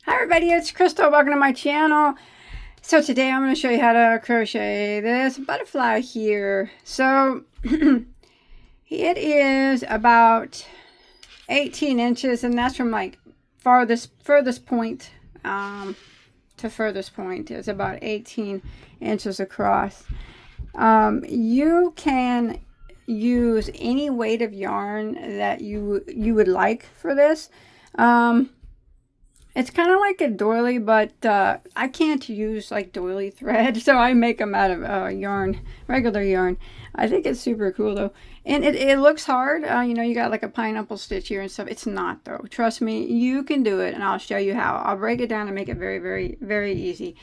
Hi everybody, it's Crystal. Welcome to my channel. So today I'm going to show you how to crochet this butterfly here. So it is about 18 inches, and that's from like furthest point to furthest point. It's about 18 inches across. You can use any weight of yarn that you would like for this. It's kind of like a doily, but I can't use like doily thread, so I make them out of yarn, regular yarn. I think it's super cool though, and it looks hard. You know, you got like a pineapple stitch here and stuff. It's not though. Trust me, you can do it, and I'll show you how. I'll break it down and make it very, very, very easy.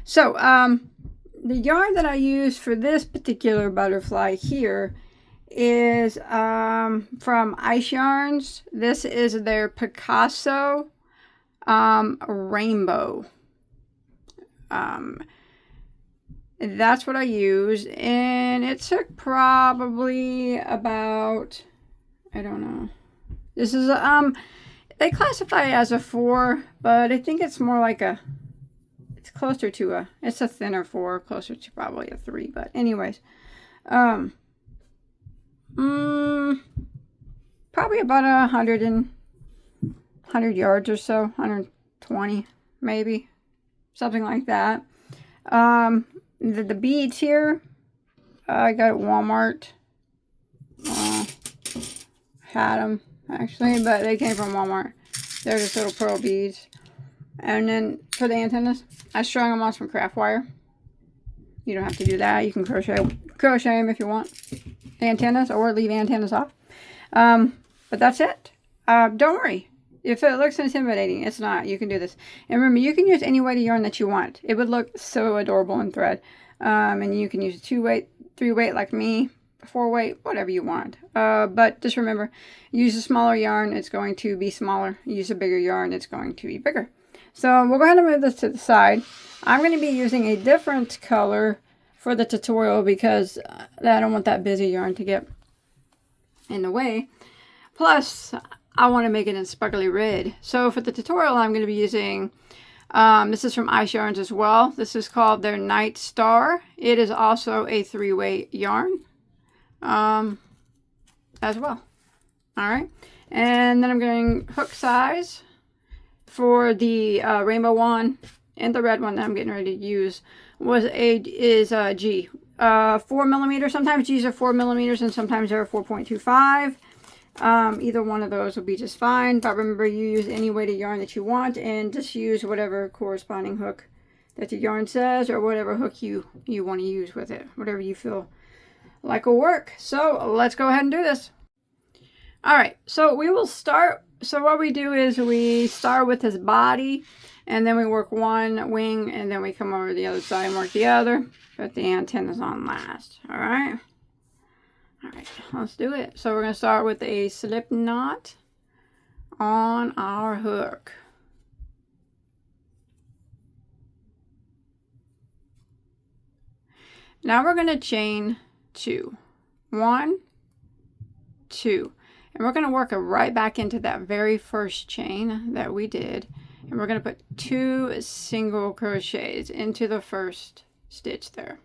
So the yarn that I use for this particular butterfly here is from Ice Yarns. This is their Picasso rainbow. That's what I use, and it took probably about, I don't know, this is they classify it as a 4, but I think it's more like it's closer to it's a thinner 4, closer to probably a 3, but anyways, probably about 100 yards or so, 120 maybe, something like that. The beads here, I got at Walmart. Had them actually, but they came from Walmart. They're just little pearl beads. And then for the antennas, I strung them on some craft wire. You don't have to do that. You can crochet them if you want. Antennas, or leave antennas off. But that's it. Don't worry. If it looks intimidating, it's not. You can do this. And remember, you can use any weight of yarn that you want. It would look so adorable in thread. And you can use 2-weight, 3-weight like me, 4-weight, whatever you want. But just remember, use a smaller yarn, it's going to be smaller. Use a bigger yarn, it's going to be bigger. So we'll go ahead and move this to the side. I'm going to be using a different color for the tutorial because I don't want that busy yarn to get in the way. Plus, I want to make it in sparkly red. So for the tutorial, I'm going to be using, this is from Ice Yarns as well. This is called their Night Star. It is also a 3-weight yarn as well. All right. And then I'm going hook size for the rainbow one, and the red one that I'm getting ready to use is G. 4 millimeters. Sometimes G's are 4 millimeters and sometimes they're 4.25. Either one of those will be just fine, but remember, you use any weight of yarn that you want, and just use whatever corresponding hook that the yarn says, or whatever hook you want to use with it, whatever you feel like will work. So let's go ahead and do this. All right, so we will start. So what we do is we start with his body, and then we work one wing, and then we come over to the other side and work the other, put the antennas on last. All right. All right, let's do it. So we're going to start with a slip knot on our hook. Now we're going to chain 2. 1, 2. And we're going to work it right back into that very first chain that we did. And we're going to put 2 single crochets into the first stitch there.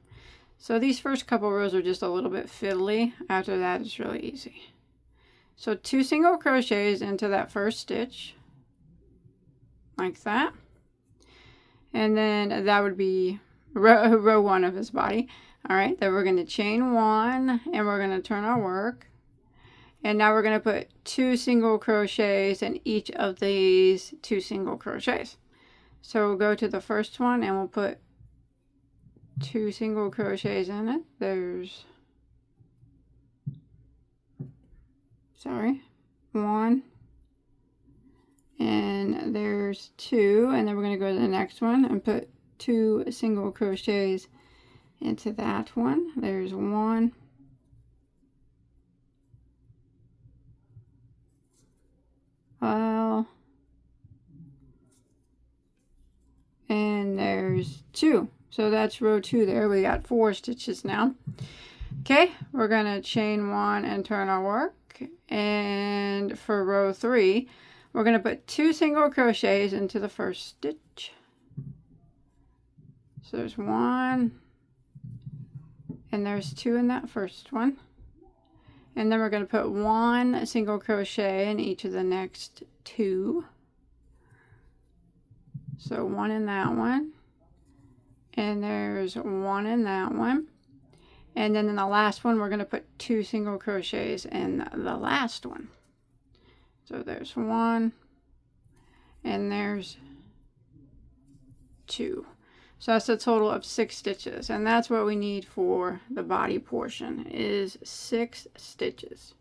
So these first couple rows are just a little bit fiddly. After that, it's really easy. So 2 single crochets into that first stitch, like that. And then that would be row 1 of his body. All right, then we're going to chain 1, and we're going to turn our work. And now we're going to put 2 single crochets in each of these 2 single crochets. So we'll go to the first one, and we'll put 2 single crochets in it. There's, sorry, 1, and there's 2, and then we're going to go to the next one and put 2 single crochets into that one. There's 1, and there's 2. So that's row 2 there. We got 4 stitches now. Okay, we're going to chain 1 and turn our work. And for row 3, we're going to put 2 single crochets into the first stitch. So there's 1, and there's 2 in that first one. And then we're going to put 1 single crochet in each of the next 2. So 1 in that one, and there's 1 in that one. And then in the last one, we're going to put 2 single crochets in the last one. So there's 1, and there's 2. So that's a total of 6 stitches, and that's what we need for the body portion, is 6 stitches.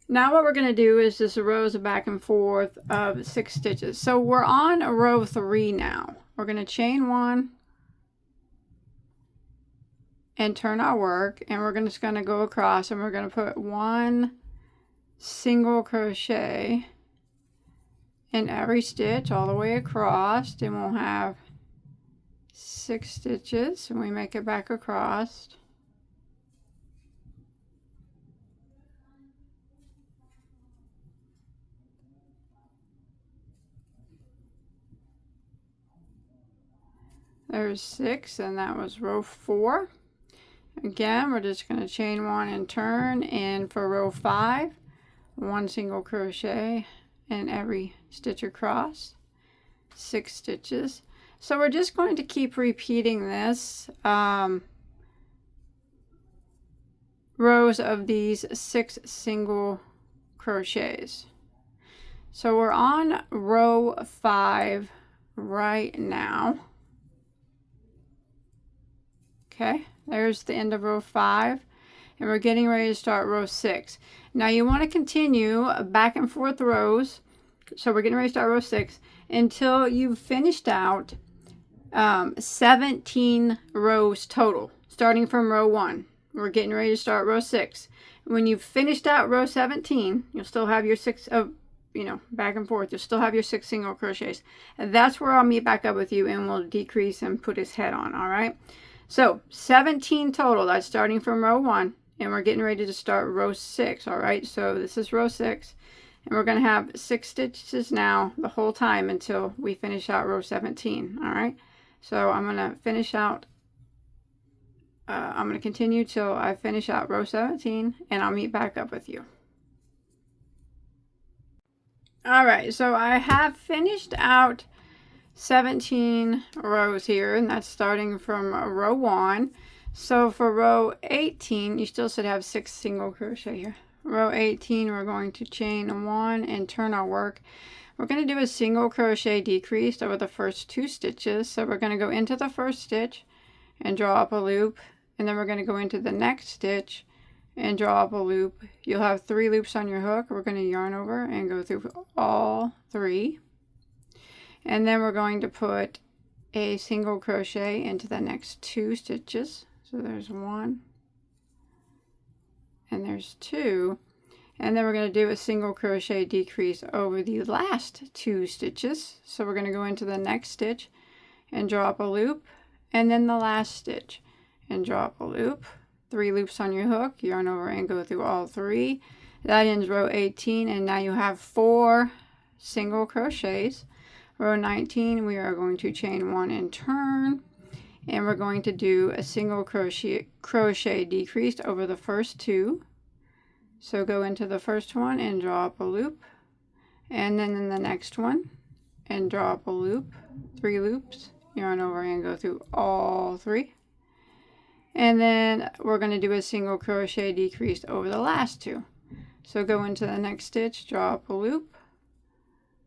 Now what we're going to do is just rows back and forth of 6 stitches. So we're on row 3 now. We're going to chain 1 and turn our work, and we're just going to go across, and we're going to put 1 single crochet in every stitch all the way across, and we'll have 6 stitches, and we make it back across. There's 6, and that was row 4. Again, we're just going to chain 1 and turn, and for row 5, 1 single crochet in every stitch across, 6 stitches. So we're just going to keep repeating this rows of these 6 single crochets. So we're on row 5 right now. Okay, there's the end of row 5, and we're getting ready to start row 6. Now you want to continue back and forth rows, so we're getting ready to start row 6 until you've finished out 17 rows total, starting from row 1. We're getting ready to start row 6. When you've finished out row 17, you'll still have your 6 of, back and forth. You'll still have your 6 single crochets. And that's where I'll meet back up with you, and we'll decrease and put his head on, all right? So 17 total, that's starting from row 1, and we're getting ready to start row 6, all right? So this is row 6, and we're going to have 6 stitches now the whole time until we finish out row 17, all right? So I'm going to finish out, I'm going to continue till I finish out row 17, and I'll meet back up with you. All right, so I have finished out 17 rows here, and that's starting from row 1. So for row 18, you still should have 6 single crochet here. Row 18, we're going to chain 1 and turn our work. We're going to do a single crochet decreased over the first 2 stitches. So we're going to go into the first stitch and draw up a loop, and then we're going to go into the next stitch and draw up a loop. You'll have 3 loops on your hook. We're going to yarn over and go through all 3. And then we're going to put a single crochet into the next 2 stitches. So there's 1 and there's 2. And then we're going to do a single crochet decrease over the last 2 stitches. So we're going to go into the next stitch and draw up a loop, and then the last stitch and draw up a loop. 3 loops on your hook, yarn over and go through all 3. That ends row 18, and now you have 4 single crochets. Row 19, we are going to chain 1 and turn, and we're going to do a single crochet decreased over the first 2. So go into the first one and draw up a loop, and then in the next one and draw up a loop, 3 loops, yarn over and go through all 3. And then we're going to do a single crochet decreased over the last 2. So go into the next stitch, draw up a loop,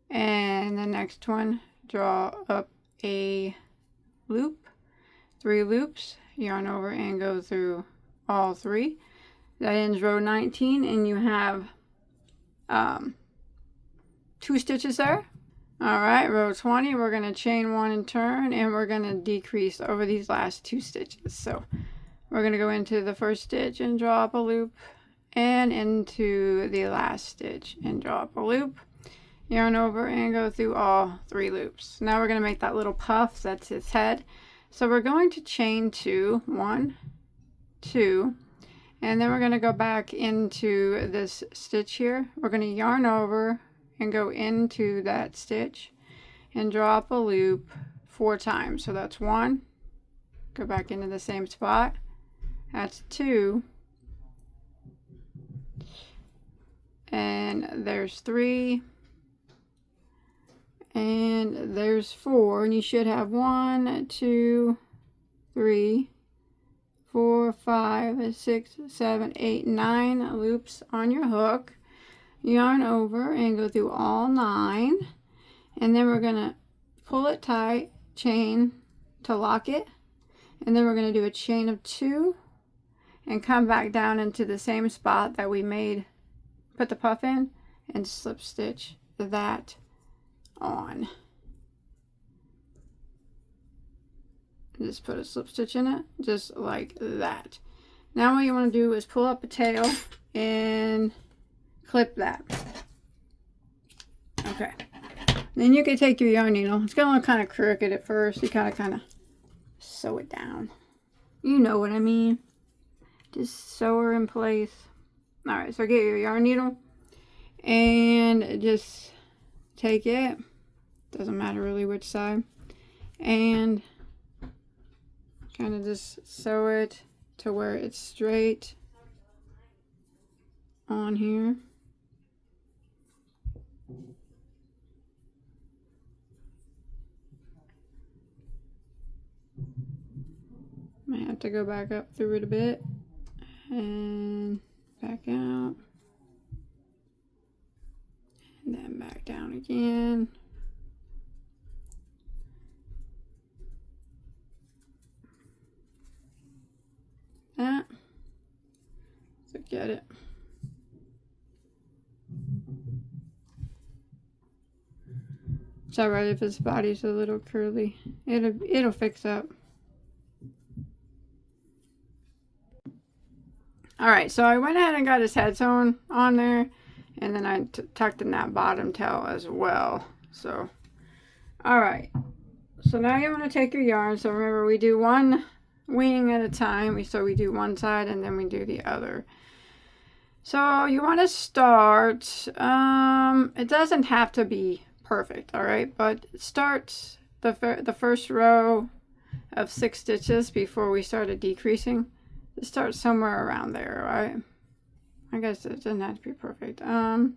and the next one, draw up a loop, 3 loops, yarn over and go through all 3. That ends row 19, and you have 2 stitches there. All right, row 20, we're going to chain 1 and turn, and we're going to decrease over these last 2 stitches. So we're going to go into the first stitch and draw up a loop, and into the last stitch and draw up a loop, yarn over and go through all 3 loops. Now we're going to make that little puff, that's its head. So we're going to chain 2, 1, 2, and then we're going to go back into this stitch here. We're going to yarn over and go into that stitch and drop a loop 4 times. So that's 1, go back into the same spot, that's 2, and there's 3, and there's 4, and you should have 1, 2, 3, 4, 5, 6, 7, 8, 9 loops on your hook. Yarn over and go through all 9, and then we're gonna pull it tight, chain to lock it, and then we're gonna do a chain of 2 and come back down into the same spot that we made, put the puff in, and slip stitch that on. Just put a slip stitch in it, just like that. Now what you want to do is pull up a tail and clip that. Okay. Then you can take your yarn needle. It's going to look kind of crooked at first. You kind of sew it down. You know what I mean. Just sew her in place. Alright, so get your yarn needle and just take it. Doesn't matter really which side. And kind of just sew it to where it's straight on here. Might have to go back up through it a bit and back out and then back down again. That. So get it. It's alright if his body's a little curly. It'll fix up. Alright, so I went ahead and got his head sewn on there, and then I tucked in that bottom tail as well. So, alright. So now you want to take your yarn. So remember, we do one wing at a time. So we do one side and then we do the other. So you want to start, it doesn't have to be perfect, alright, but start the first row of 6 stitches before we started decreasing. Just start somewhere around there, right? I guess it doesn't have to be perfect. I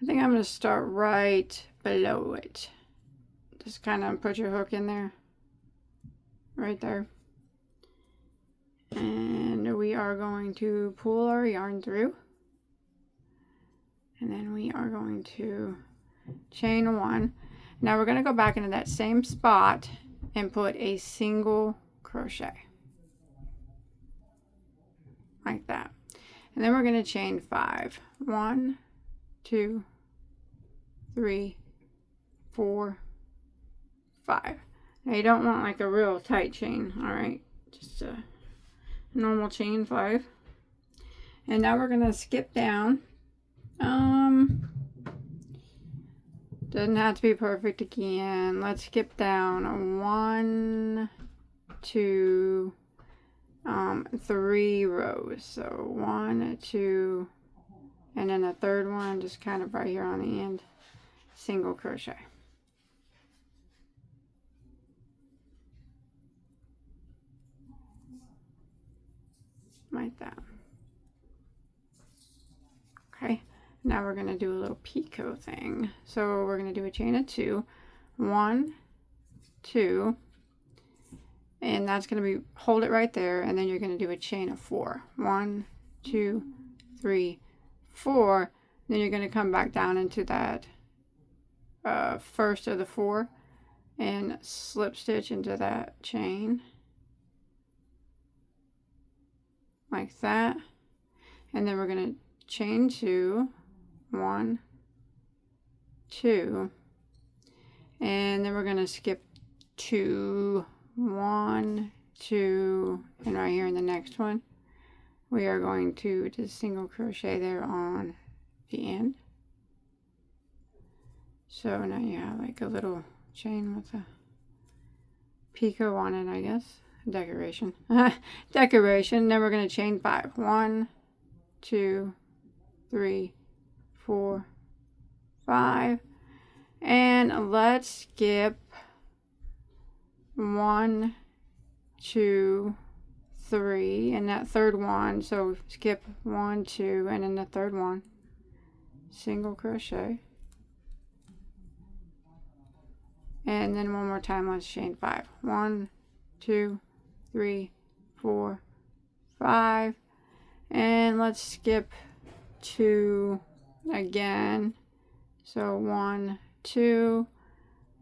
think I'm going to start right below it. Just kind of put your hook in there, right there. And we are going to pull our yarn through. And then we are going to chain 1. Now we're going to go back into that same spot and put a single crochet. Like that. And then we're going to chain 5. 1, 2, 3, 4, 5. Now you don't want like a real tight chain, alright? Just a normal chain 5. And now we're going to skip down. Doesn't have to be perfect again. Let's skip down 1, 2, 3 rows. So 1, 2, and then a third one just kind of right here on the end, single crochet. Like that. Okay, now we're going to do a little picot thing. So we're going to do a chain of 2. 1, 2, and that's going to be, hold it right there, and then you're going to do a chain of 4. 1, 2, 3, 4. Then you're going to come back down into that first of the 4 and slip stitch into that chain like that, and then we're going to chain 2, 1, 2, and then we're going to skip 2, 1, 2, and right here in the next one we are going to just single crochet there on the end. So now you have like a little chain with a picot on it, I guess. Decoration. Decoration. Then we're going to chain 5. 1, 2, 3, 4, 5, and let's skip 1, 2, 3, and that third one. So skip 1, 2, and then the third one, single crochet, and then one more time. Let's chain 5. 1, 2, 3, 4, 5, and let's skip 2 again. So 1, 2,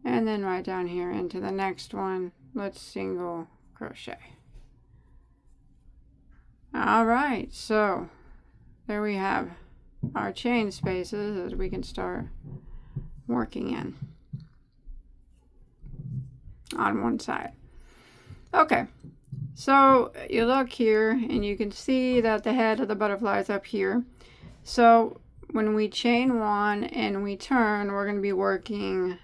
and then right down here into the next one, let's single crochet. All right, so there we have our chain spaces that we can start working in on one side. Okay, so you look here and you can see that the head of the butterfly is up here. So when we chain 1 and we turn, we're going to be working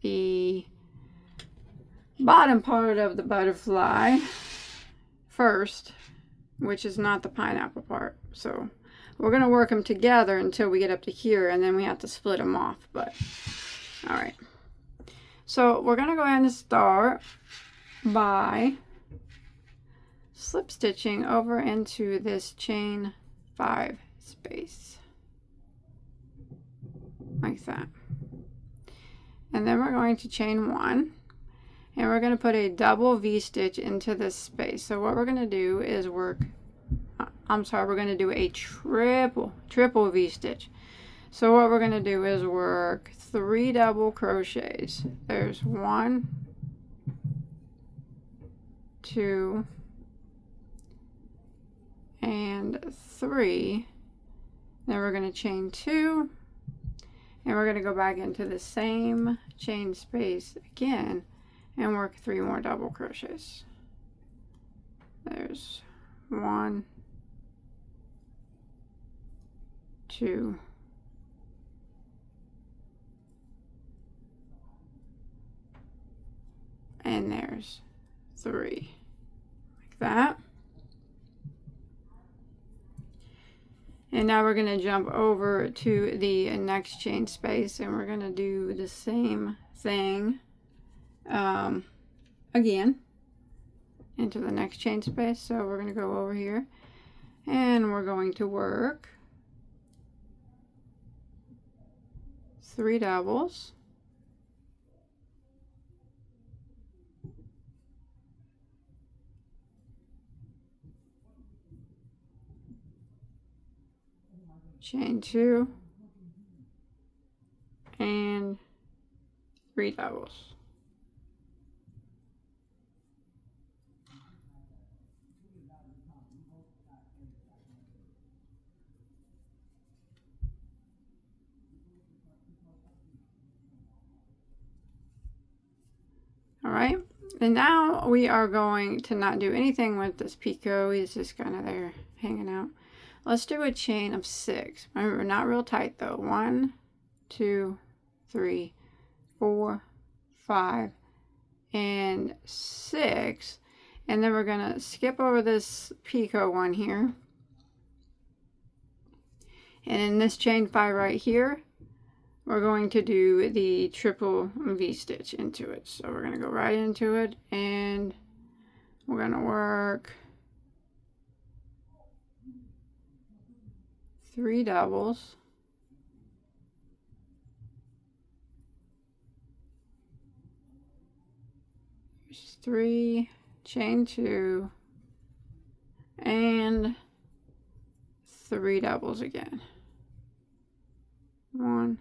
the bottom part of the butterfly first, which is not the pineapple part. So we're going to work them together until we get up to here, and then we have to split them off. But all right, so we're going to go ahead and start by slip stitching over into this chain 5 space like that, and then we're going to chain 1, and we're going to put a double V-stitch into this space. So what we're going to do is work, we're going to do a triple V-stitch. So what we're going to do is work 3 double crochets. There's 1, 2, and 3. Then we're going to chain 2, and we're going to go back into the same chain space again and work 3 more double crochets. There's 1, 2, and there's 3, like that. And now we're going to jump over to the next chain space, and we're going to do the same thing again into the next chain space. So we're going to go over here, and we're going to work 3 doubles, chain 2, and 3 doubles. All right, and now we are going to not do anything with this picot. He's just kind of there hanging out. Let's do a chain of 6. Remember, not real tight though. 1, 2, 3, 4, 5, and 6. And then we're going to skip over this picot one here. And in this chain 5 right here, we're going to do the triple V-stitch into it. So we're going to go right into it, and we're going to work 3 doubles, there's 3, chain 2, and 3 doubles again. 1,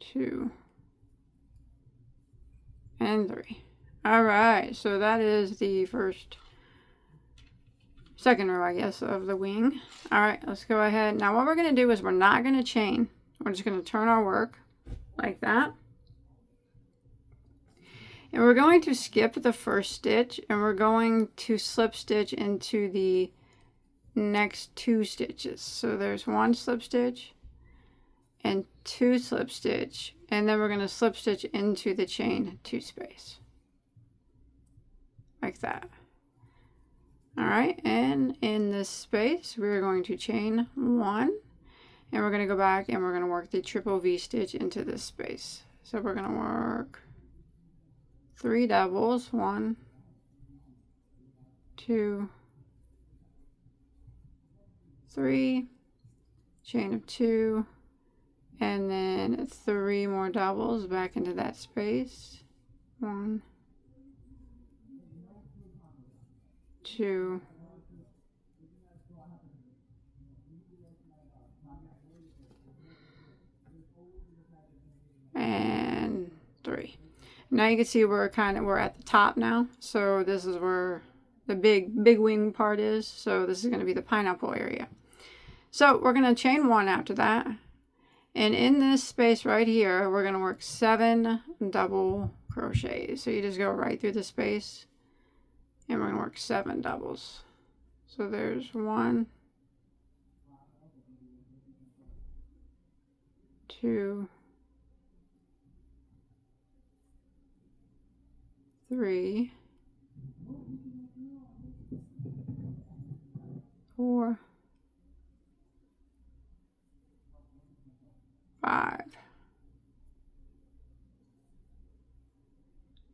2, and 3. All right, so that is the second row, I guess, of the wing. All right, let's go ahead. Now what we're going to do is we're not going to chain. We're just going to turn our work like that. And we're going to skip the first stitch, and we're going to slip stitch into the next 2 stitches. So there's 1 slip stitch and 2 slip stitch, and then we're going to slip stitch into the chain 2 space like that. All right, and in this space we're going to chain 1, And we're going to go back and we're going to work the triple V stitch into this space. So we're going to work 3 doubles, 1, 2, 3, chain of 2, and then 3 more doubles back into that space. 1, 2, and 3. Now you can see we're at the top now. So this is where the big wing part is. So this is going to be the pineapple area. So we're going to chain 1 after that. And in this space right here, we're going to work 7 double crochets. So you just go right through the space and we're going to work 7 doubles. So there's 1, 2, 3, 4, 5,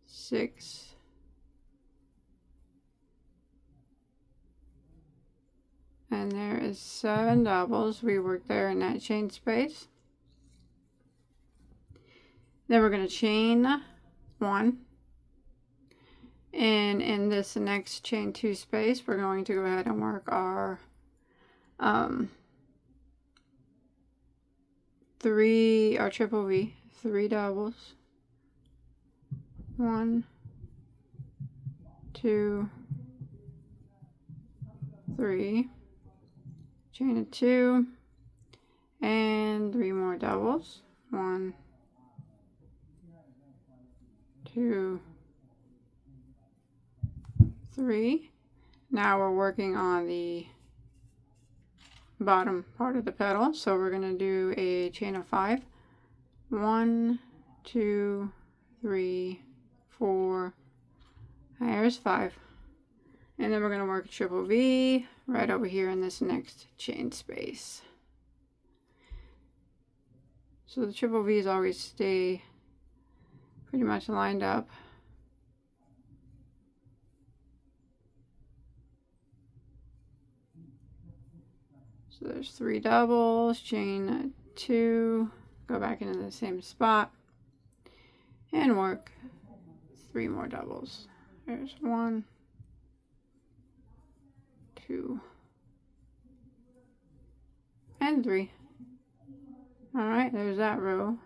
6, and there is 7 doubles. We work there in that chain space. Then we're going to chain 1. And in this next chain 2 space, we're going to go ahead and work our 3, our triple V, 3 doubles. 1, 2, 3, chain of 2, and 3 more doubles. 1, 2, 3. Now we're working on the bottom part of the petal, so we're going to do a chain of 5. 1, 2, 3, 4. There's 5. And then we're going to work a triple V right over here in this next chain space. So the triple V's always stay pretty much lined up. So there's 3 doubles, chain 2, go back into the same spot, and work 3 more doubles. There's 1, 2, and 3. Alright, there's that row.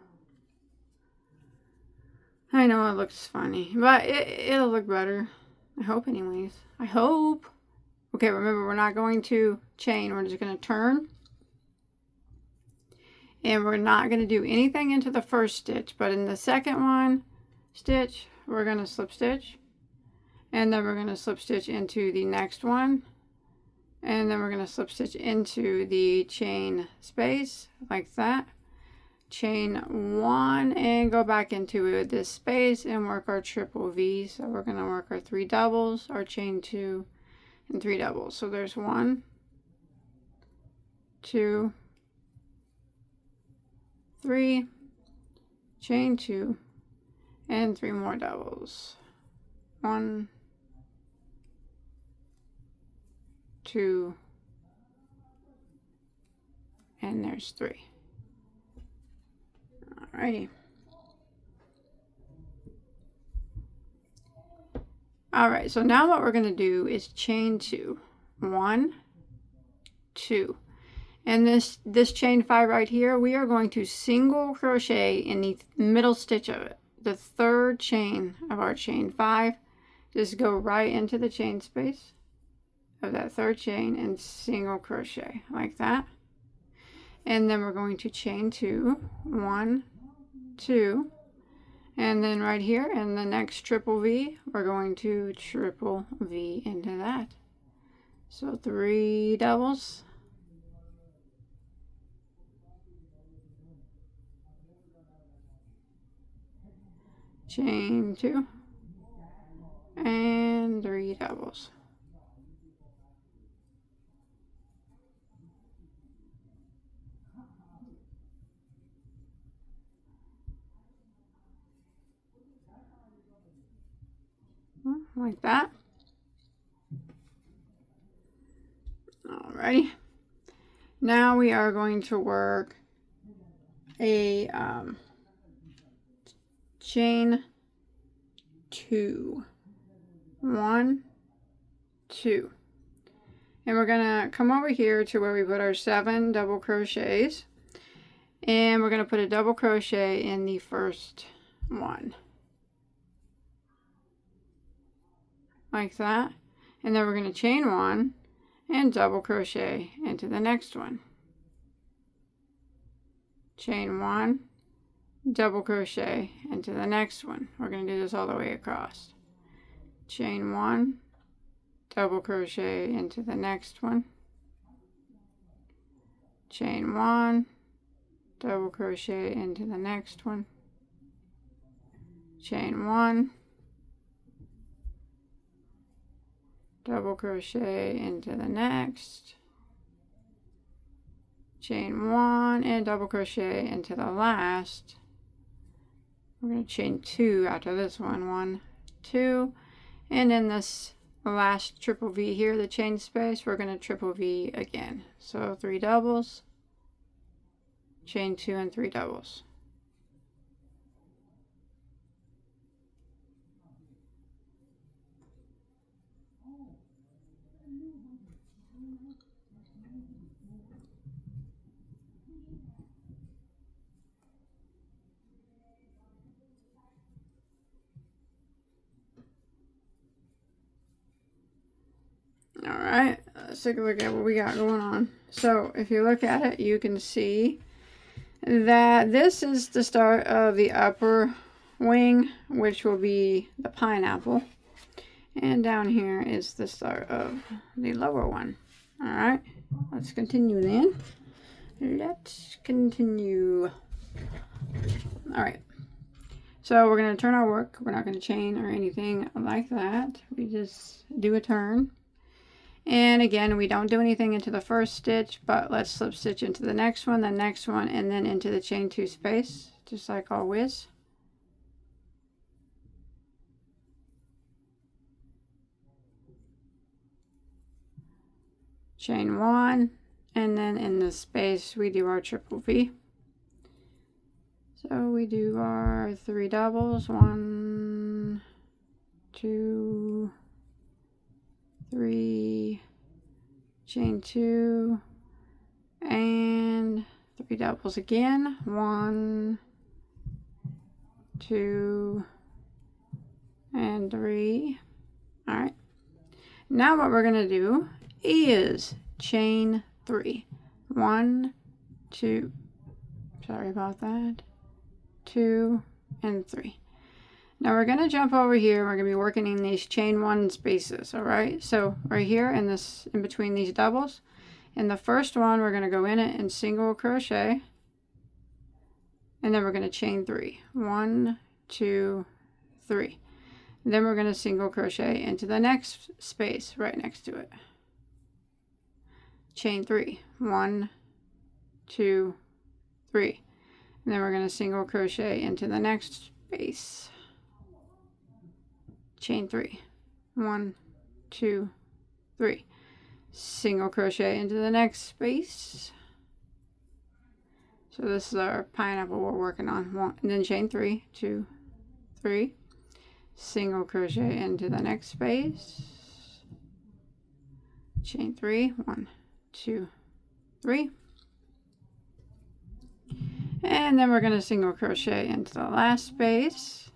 I know it looks funny, but it'll look better. I hope anyways. I hope. Okay, remember we're not going to chain. We're just going to turn. And we're not going to do anything into the first stitch. But in the second one stitch, we're going to slip stitch. And then we're going to slip stitch into the next one. And then we're going to slip stitch into the chain space like that. Chain 1 and go back into this space and work our triple V. So we're going to work our 3 doubles, our chain 2, and 3 doubles. So there's 1, 2, 3, chain 2, and 3 more doubles. 1, 2, and there's 3. Alrighty. Alright, so now what we're going to do is chain 2. 1, 2. And this chain 5 right here, we are going to single crochet in the middle stitch of it. The third chain of our chain 5. Just go right into the chain space of that third chain and single crochet like that. And then we're going to chain 2. 1, 2. And then right here in the next triple V, we're going to triple V into that. So 3 doubles. Chain 2. And 3 doubles. like that. Alrighty. Now we are going to work a chain 2. 1, 2. And we're gonna come over here to where we put our 7 double crochets, and we're gonna put a double crochet in the first one, like that. And then we're gonna chain 1 and double crochet into the next one, chain 1, double crochet into the next one. We're going to do this all the way across. Chain 1, double crochet into the next one, chain 1, double crochet into the next one, chain 1, double crochet into the next, chain 1, and double crochet into the last. We're going to chain 2 after this one. 1, 2, and in this last triple V here, the chain space, we're going to triple V again. So 3 doubles, chain 2 and 3 doubles. Alright, let's take a look at what we got going on. So if you look at it, you can see that this is the start of the upper wing, which will be the pineapple. And down here is the start of the lower one. Alright, let's continue then. Let's continue. Alright, so we're going to turn our work. We're not going to chain or anything like that. We just do a turn. And again, we don't do anything into the first stitch, but let's slip stitch into the next one, and then into the chain 2 space, just like always. Chain 1, and then in the space we do our triple V. So we do our 3 doubles, 1, 2, 3, chain 2, and 3 doubles again. 1, 2, and 3. Alright. Now what we're going to do is chain 3. 1, 2, sorry about that, 2, and 3. Now we're going to jump over here. We're going to be working in these chain 1 spaces. All right, so right here in this, in between these doubles, in the first one we're going to go in it and single crochet, and then we're going to chain 3. 1, 2, 3. Then we're going to single crochet into the next space right next to it. Chain 3. 1, 2, 3. And then we're going to single crochet into the next space. Chain 3. 1, 2, 3. Single crochet into the next space. So this is our pineapple we're working on. 1, and then chain 3, 2, 3. Single crochet into the next space. Chain 3. 1, 2, 3. And then we're going to single crochet into the last space,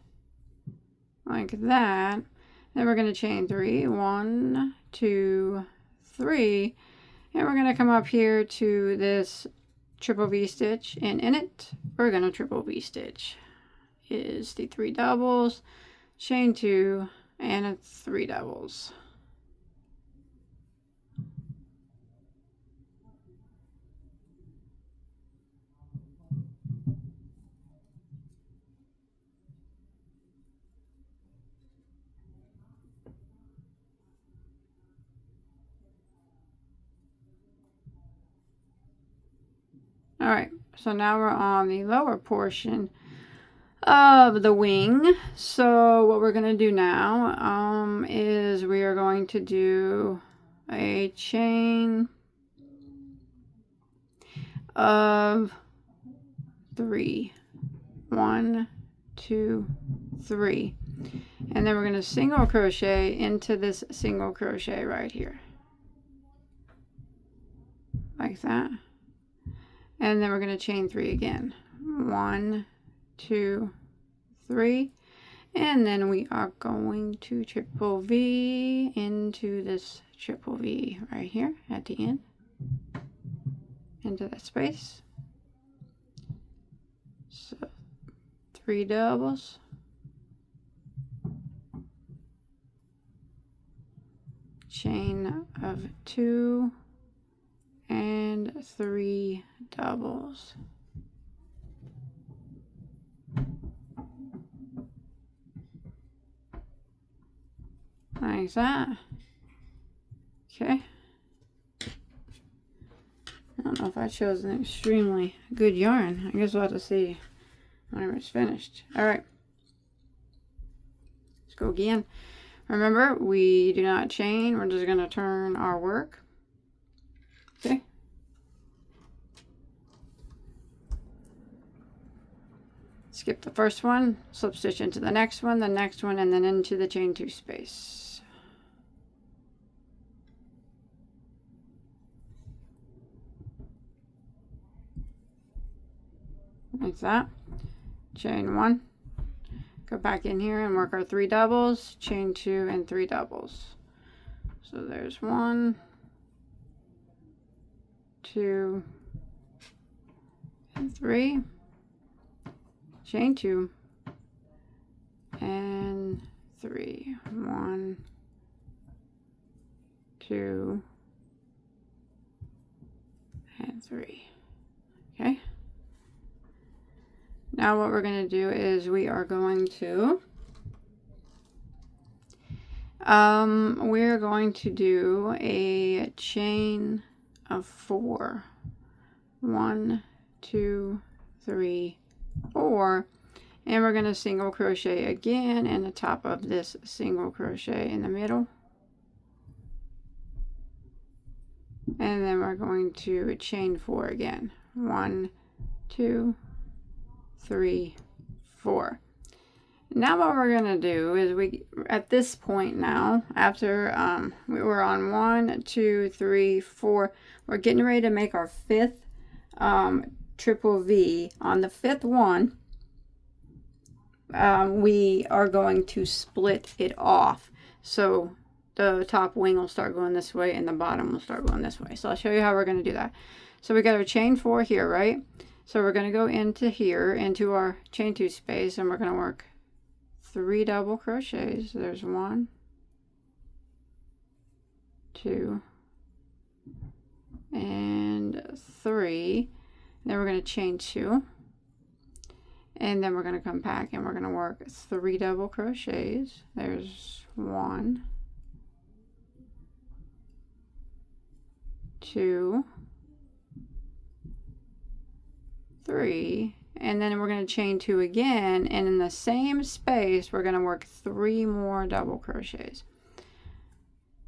like that. Then we're going to chain 3. 1, 2, 3. And we're going to come up here to this triple V stitch, and in it we're going to triple V stitch. Is the 3 doubles, chain 2, and 3 doubles. Alright, so now we're on the lower portion of the wing. So what we're going to do now is we are going to do a chain of 3. 1, 2, 3. And then we're going to single crochet into this single crochet right here. Like that. And then we're going to chain 3 again. 1, 2, 3. And then we are going to triple V into this triple V right here at the end. Into that space. So 3 doubles. Chain of 2 and 3 doubles. Like that. Okay. I don't know if I chose an extremely good yarn. I guess we'll have to see whenever it's finished. Alright. Let's go again. Remember, we do not chain. We're just going to turn our work. Okay. Skip the first one, slip stitch into the next one, and then into the chain 2 space. Like that. Chain 1. Go back in here and work our 3 doubles, chain 2 and 3 doubles. So there's 1, 2, and 3. Chain 2 and 3. 1, 2, and 3. Okay. Now what we're going to do is we are going to do a chain of 4. 1, 2, 3, 4, and we're going to single crochet again in the top of this single crochet in the middle, and then we're going to chain 4 again. 1, 2, 3, 4. Now what we're going to do is we, at this point now, after we were on 1, 2, 3, 4, we're getting ready to make our 5th triple V. On the 5th one, we are going to split it off. So the top wing will start going this way and the bottom will start going this way. So I'll show you how we're going to do that. So we got our chain 4 here, right? So we're going to go into here, into our chain 2 space, and we're going to work 3 double crochets. There's 1, 2, and 3. Then we're going to chain 2, and then we're going to come back and we're going to work 3 double crochets. There's 1, 2, 3, and then we're going to chain 2 again, and in the same space we're going to work 3 more double crochets.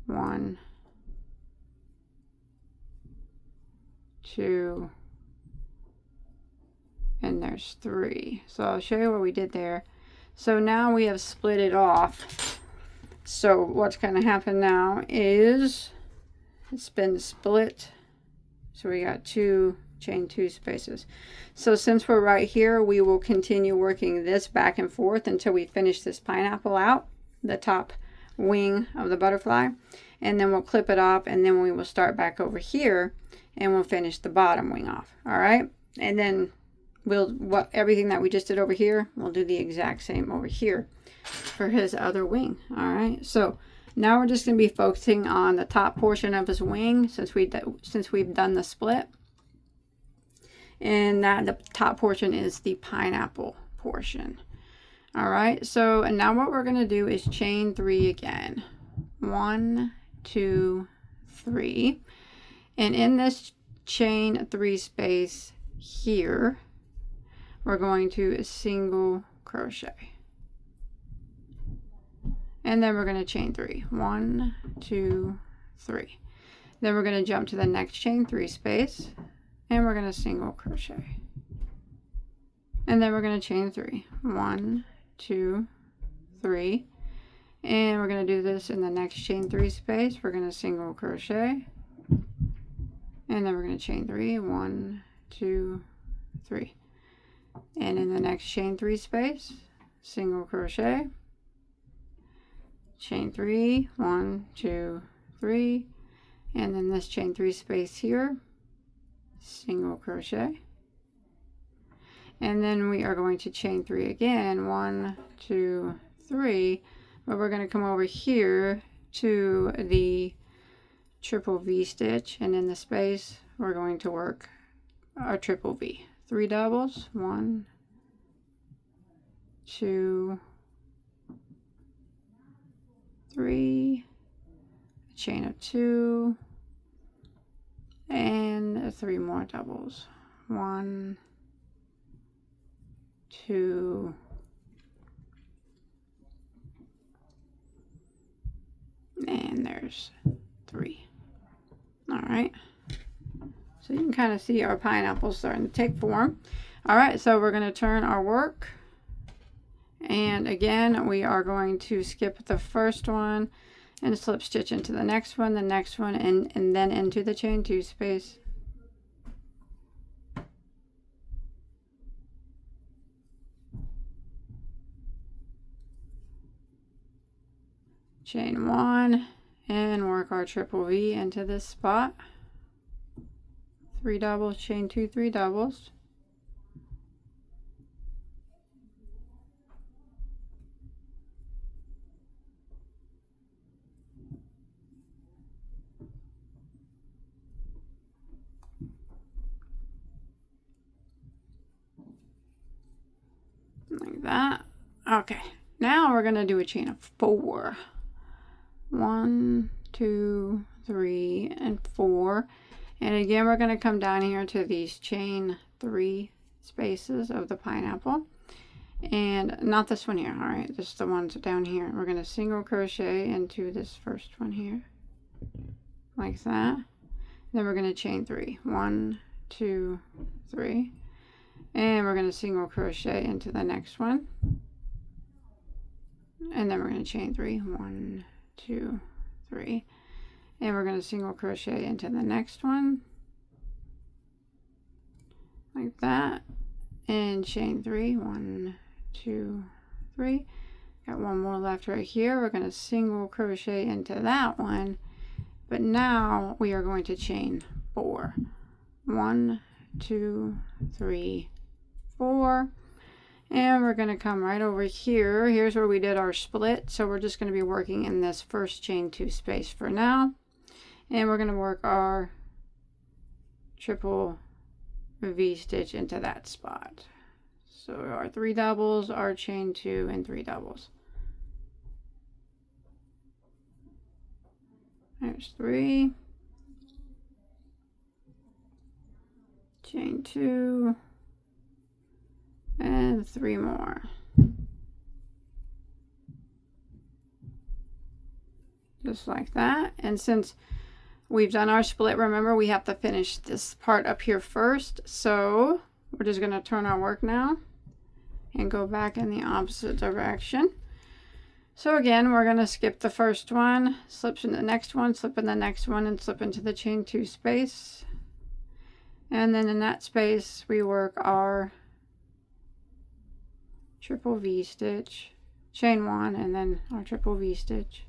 1, 2, and there's 3. So I'll show you what we did there. So now we have split it off. So what's going to happen now is it's been split. So we got 2 chain 2 spaces. So since we're right here, we will continue working this back and forth until we finish this pineapple out, the top wing of the butterfly, and then we'll clip it off, and then we will start back over here and we'll finish the bottom wing off. All right, and then everything that we just did over here, we'll do the exact same over here for his other wing. All right, so now we're just going to be focusing on the top portion of his wing since we've done the split. And that the top portion is the pineapple portion. All right, so and now what we're going to do is chain 3 again. 1, 2, 3. And in this chain 3 space here, we're going to single crochet. And then we're going to chain 3. 1, 2, 3. Then we're going to jump to the next chain 3 space, and we're going to single crochet. And then we're going to chain 3. 1, 2, 3. And we're going to do this in the next chain 3 space. We're going to single crochet. And then we're going to chain 3. 1, 2, 3. And in the next chain 3 space, single crochet. Chain 3. 1, 2, 3. And then this chain 3 space here, single crochet. And then we are going to chain 3 again. 1, 2, 3. But we're going to come over here to the triple V stitch, and in the space we're going to work our triple V. 3 doubles. 1, 2, 3. A chain of 2. And 3 more doubles. 1, 2, and there's 3. All right. So you can kind of see our pineapple starting to take form. All right, so we're going to turn our work. And again, we are going to skip the first one and slip stitch into the next one, and then into the chain 2 space. Chain 1 and work our triple V into this spot. 3 doubles, chain 2, 3 doubles. Like that. Okay, now we're going to do a chain of 4. 1, 2, 3, and 4. And again, we're going to come down here to these chain 3 spaces of the pineapple. And not this one here, all right? Just the ones down here. We're going to single crochet into this first one here. Like that. Then we're going to chain 3. 1, 2, 3. And we're going to single crochet into the next one. And then we're going to chain 3. 1, 2, 3. And we're going to single crochet into the next one. Like that. And chain 3. 1, 2, 3. Got one more left right here. We're going to single crochet into that one. But now we are going to chain 4. 1, 2, 3, 4. And we're going to come right over here. Here's where we did our split. So we're just going to be working in this first chain 2 space for now. And we're going to work our triple V stitch into that spot. So our 3 doubles, our chain 2, and 3 doubles. There's 3. Chain 2. And 3 more. Just like that. And since we've done our split, remember we have to finish this part up here first. So we're just going to turn our work now and go back in the opposite direction. So again, we're going to skip the first one, slip in the next one, slip in the next one, and slip into the chain 2 space. And then in that space, we work our triple V stitch, chain 1, and then our triple V stitch.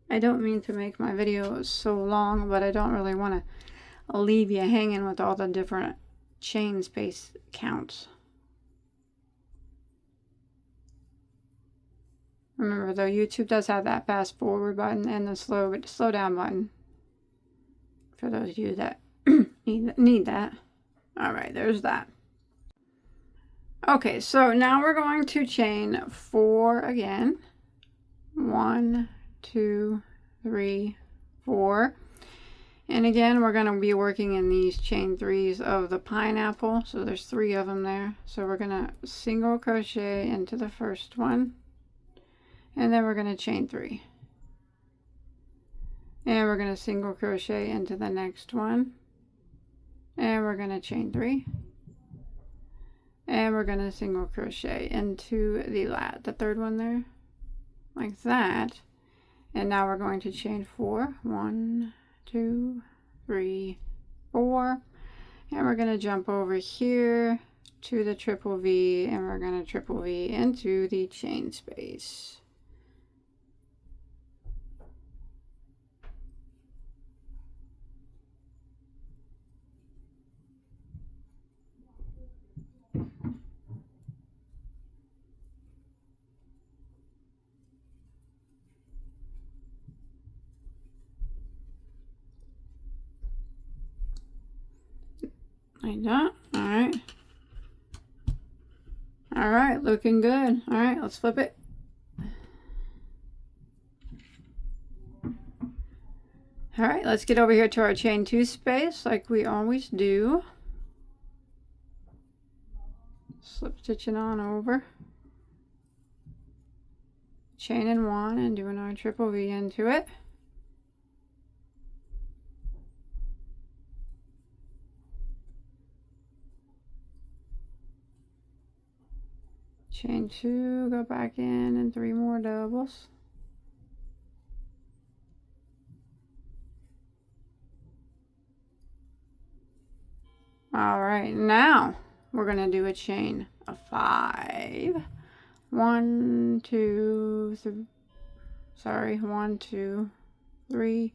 I don't mean to make my videos so long, but I don't really want to leave you hanging with all the different chain space counts. Remember though, YouTube does have that fast forward button and the slow down button for those of you that need that. All right, there's that. Okay, so now we're going to chain 4 again. 1, 2, 3, 4. And again, we're going to be working in these chain 3s of the pineapple. So there's 3 of them there. So we're going to single crochet into the first one. And then we're going to chain 3. And we're going to single crochet into the next one. And we're going to chain 3. And we're going to single crochet into the third one there. Like that. And now we're going to chain 4. 1, 2, 3, 4. And we're going to jump over here to the triple V, and we're going to triple V into the chain space. Like that. Alright. Alright, looking good. Alright, let's flip it. Alright, let's get over here to our chain 2 space like we always do. Slip stitching on over. Chaining 1 and doing our triple V into it. Chain 2, go back in, and 3 more doubles. Alright, now we're going to do a chain of 5. 1, 2, 3,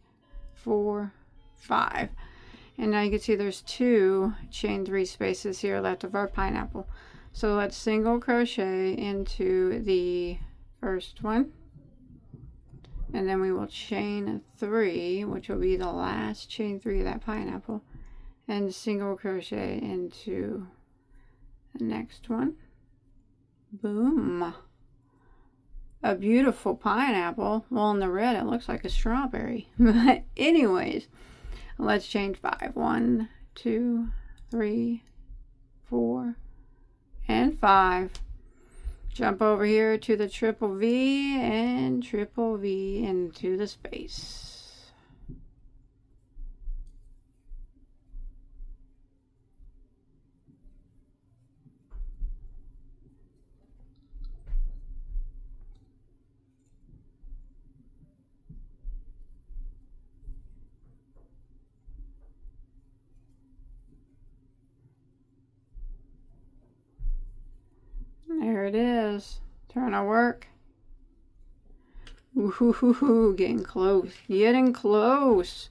4, 5. And now you can see there's 2 chain 3 spaces here left of our pineapple. So let's single crochet into the first one, and then we will chain 3, which will be the last chain 3 of that pineapple, and single crochet into the next one. Boom. A beautiful pineapple. Well, in the red it looks like a strawberry. But anyways, let's chain 5. 1, 2, 3, 4, and 5. Jump over here to the triple V and triple V into the space. There it is. Trying to work. Ooh, getting close. Getting close.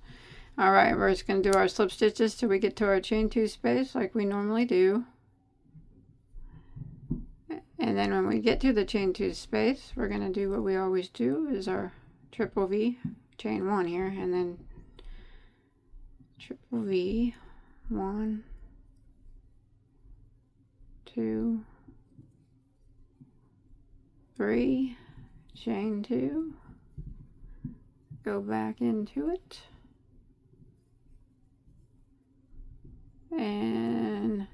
Alright, we're just going to do our slip stitches till we get to our chain 2 space like we normally do. And then when we get to the chain 2 space, we're going to do what we always do, is our triple V, chain 1 here, and then triple V, 1, 2, 3, chain 2, go back into it, and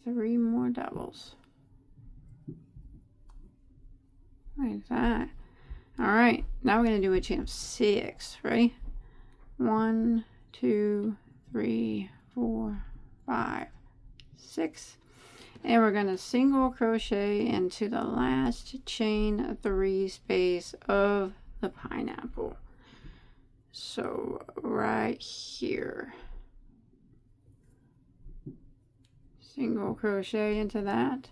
3 more doubles. Like that. Alright, now we're going to do a chain of 6. Ready? 1, 2, 3, 4, 5, 6. And we're going to single crochet into the last chain 3 space of the pineapple. So right here. Single crochet into that.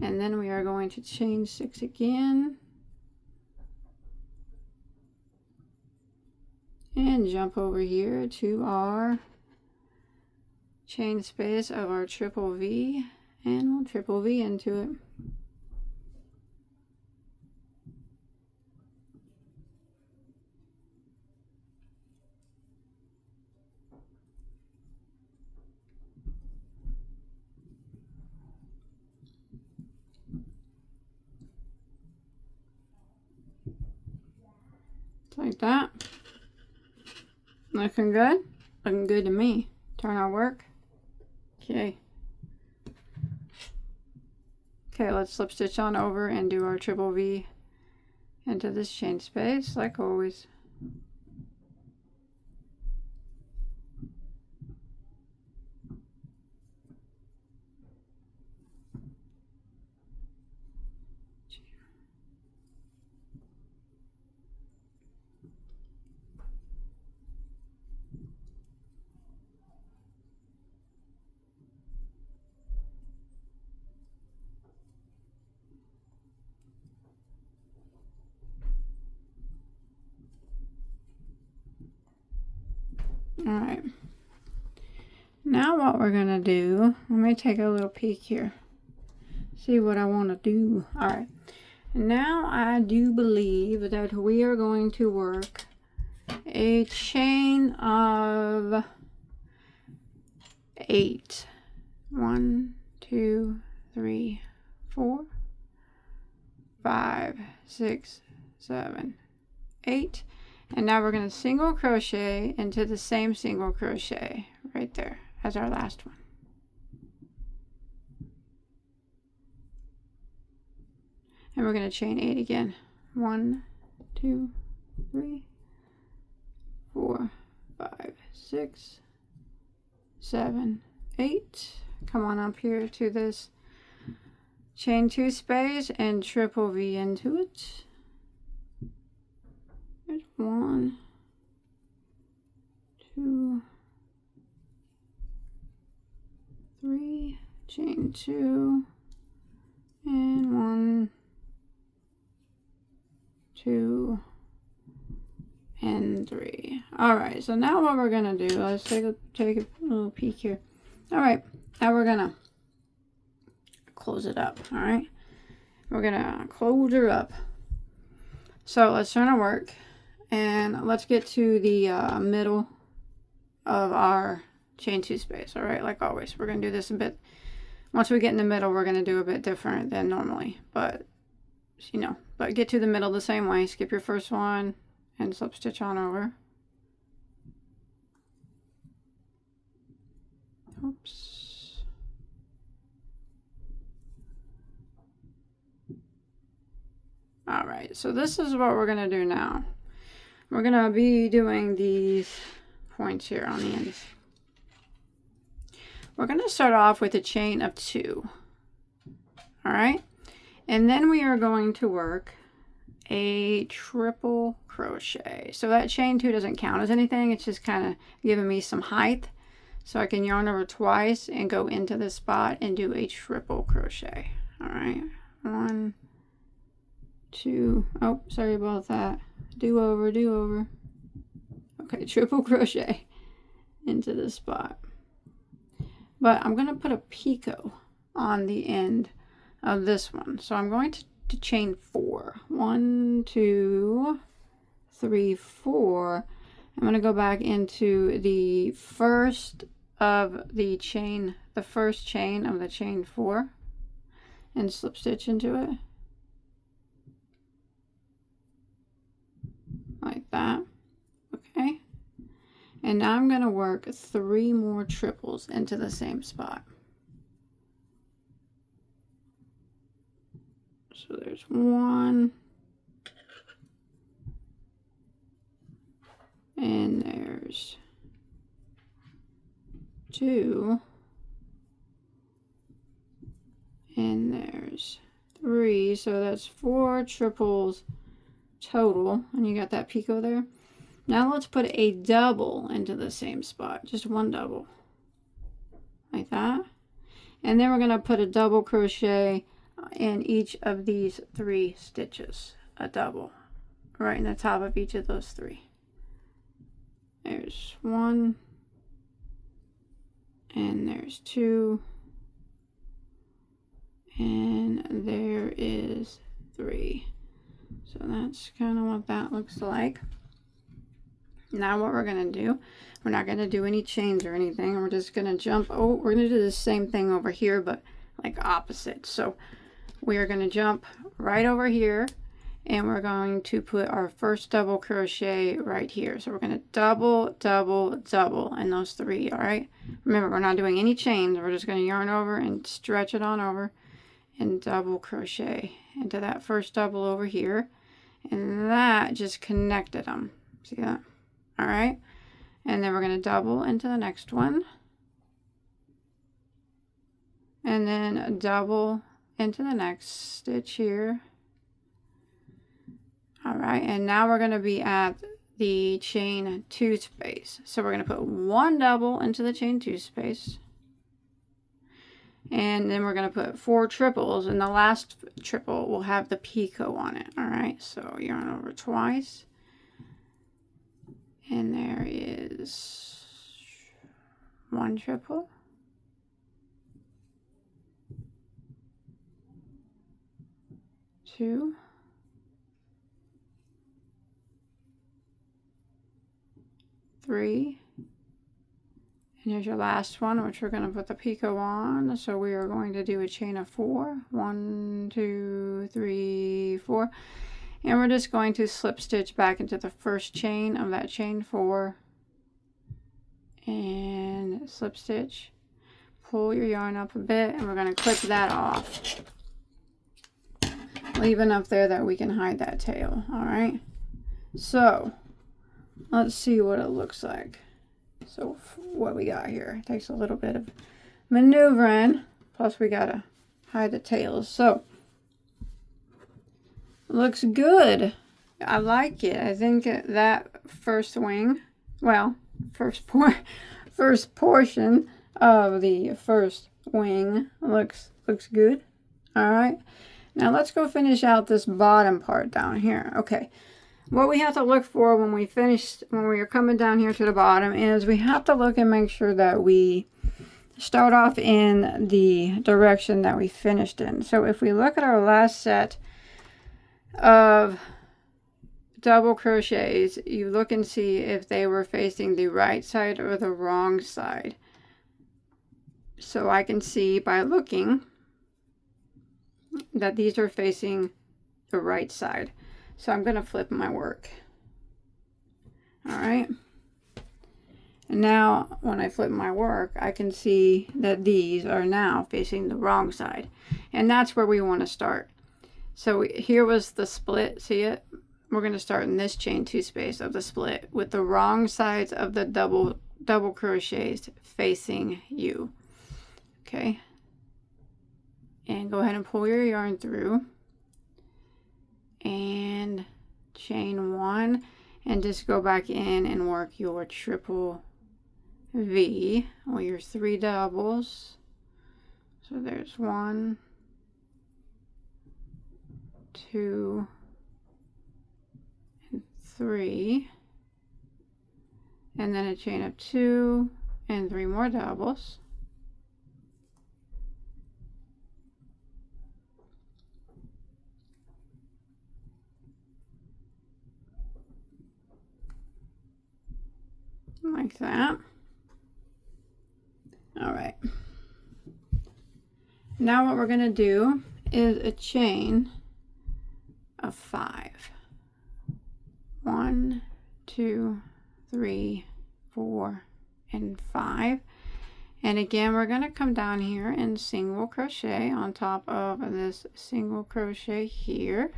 And then we are going to chain 6 again. And jump over here to our chain space of our triple V. And we'll triple V into it. Like that. Looking good. Looking good to me. Turn our work. Okay. Okay, let's slip stitch on over and do our triple V into this chain space like always. Alright, now what we're gonna do, let me take a little peek here, see what I want to do. Alright, now I do believe that we are going to work a chain of 8. 1, 2, 3, 4, 5, 6, 7, 8. And now we're going to single crochet into the same single crochet right there as our last one. And we're going to chain 8 again. 1, 2, 3, 4, 5, 6, 7, 8. Come on up here to this chain 2 space and triple V into it. There's 1, 2, 3, chain 2, and 1, 2, and 3. All right, so now what we're gonna do, let's take a little peek here. All right, now we're gonna close it up. All right, we're gonna close her up. So let's turn our work and let's get to the middle of our chain 2 space. All right, like always, we're gonna do this a bit. Once we get in the middle, we're gonna do a bit different than normally, but you know, but get to the middle the same way. Skip your first one and slip stitch on over. Oops. All right, so this is what we're gonna do now. We're gonna be doing these points here on the ends. We're gonna start off with a chain of 2. All right, and then we are going to work a triple crochet. So that chain 2 doesn't count as anything. It's just kind of giving me some height. So I can yarn over twice and go into this spot and do a triple crochet. All right, 1, 2, oh, sorry about that. Do over. Okay, triple crochet into this spot. But I'm gonna put a picot on the end of this one. So I'm going to chain 4. 1, 2, 3, 4. I'm going to go back into the first of the chain, the first chain of the chain 4 and slip stitch into it. Like that. Okay. And now I'm going to work 3 more triples into the same spot. So there's 1. And there's 2. And there's 3. So that's 4 triples total. And you got that picot there. Now let's put a double into the same spot. Just 1 double. Like that. And then we're going to put a double crochet in each of these 3 stitches. A double. Right in the top of each of those 3. There's 1, and there's 2, and there is 3. So that's kind of what that looks like. Now what we're going to do, we're not going to do any chains or anything. We're just going to jump. Oh, we're going to do the same thing over here, but like opposite. So we are going to jump right over here, and we're going to put our first double crochet right here. So we're going to double, double, double in those 3, all right? Remember, we're not doing any chains. We're just going to yarn over and stretch it on over and double crochet into that first double over here. And that just connected them. See that? All right. And then we're going to double into the next one. And then double into the next stitch here. All right, and now we're going to be at the chain 2 space. So we're going to put 1 double into the chain 2 space. And then we're going to put 4 triples, and the last triple will have the picot on it. All right, so yarn over twice. And there is 1 triple. 2. 3, and here's your last one, which we're going to put the picot on. So we are going to do a chain of 4. 1, 2, 3, 4, and we're just going to slip stitch back into the first chain of that chain 4, and slip stitch, pull your yarn up a bit, and we're going to clip that off, leave enough there that we can hide that tail. All right, so let's see what it looks like. So what we got here, it takes a little bit of maneuvering, plus we gotta hide the tails. So looks good. I like it. I think that first wing, well, first portion of the first wing looks good. All right, now let's go finish out this bottom part down here. Okay, what we have to look for when we are coming down here to the bottom is we have to look and make sure that we start off in the direction that we finished in. So if we look at our last set of double crochets, you look and see if they were facing the right side or the wrong side. So I can see by looking that these are facing the right side. So I'm going to flip my work. All right. And now when I flip my work, I can see that these are now facing the wrong side. And that's where we want to start. So here was the split. See it? We're going to start in this chain 2 space of the split with the wrong sides of the double crochets facing you. Okay. And go ahead and pull your yarn through. And chain 1, and just go back in and work your triple V or your 3 doubles. So there's 1, 2, and 3, and then a chain of 2 and 3 more doubles. Like that. All right. Now what we're going to do is a chain of 5. 1, 2, 3, 4, and 5. And again, we're going to come down here and single crochet on top of this single crochet here.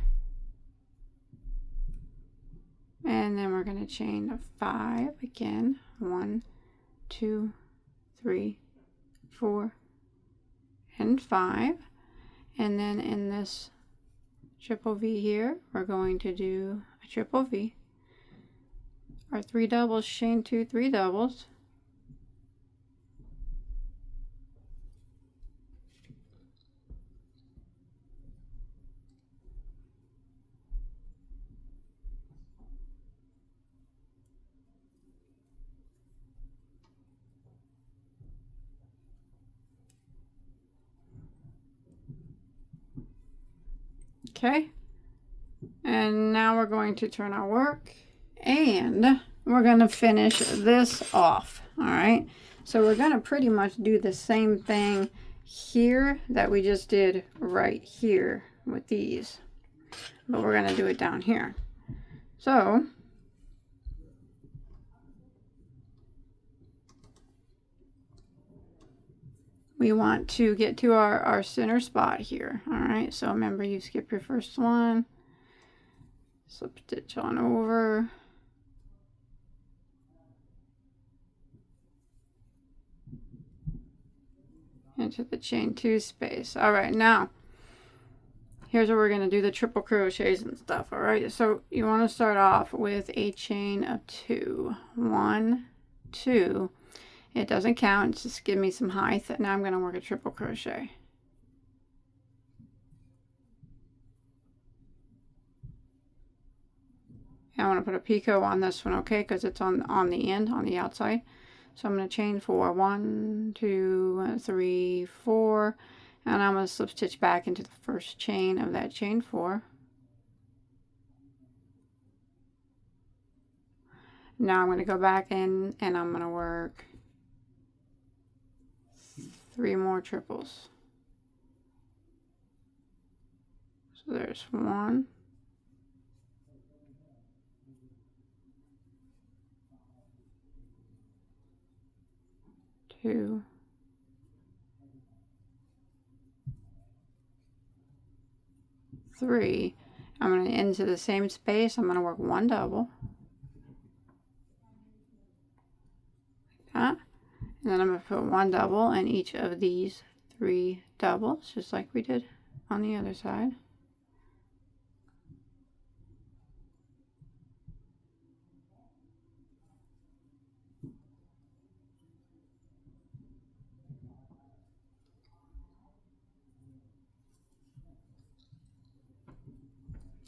And then we're going to chain of 5 again. 1, 2, 3, 4, and 5. And then in this triple V here, we're going to do a triple V. Our 3 doubles, chain 2, 3 doubles. Okay, and now we're going to turn our work and we're going to finish this off. All right, so we're going to pretty much do the same thing here that we just did right here with these. but we're going to do it down here. So we want to get to our center spot here. All right, so remember, you skip your first one, slip stitch on over, into the chain 2 space. All right, now here's where we're going to do the triple crochets and stuff. All right, so you want to start off with a chain of 2. 1, 2. It doesn't count, just give me some height. Now I'm going to work a triple crochet. I want to put a picot on this one, okay, because it's on the end, on the outside. So I'm going to chain 4. 1, 2, 3, 4, and I'm going to slip stitch back into the first chain of that chain 4. Now I'm going to go back in and I'm going to work 3 more triples. So there's 1, 2, 3. I'm going to into the same space. I'm going to work 1 double. Like that. And then I'm going to put 1 double in each of these 3 doubles, just like we did on the other side.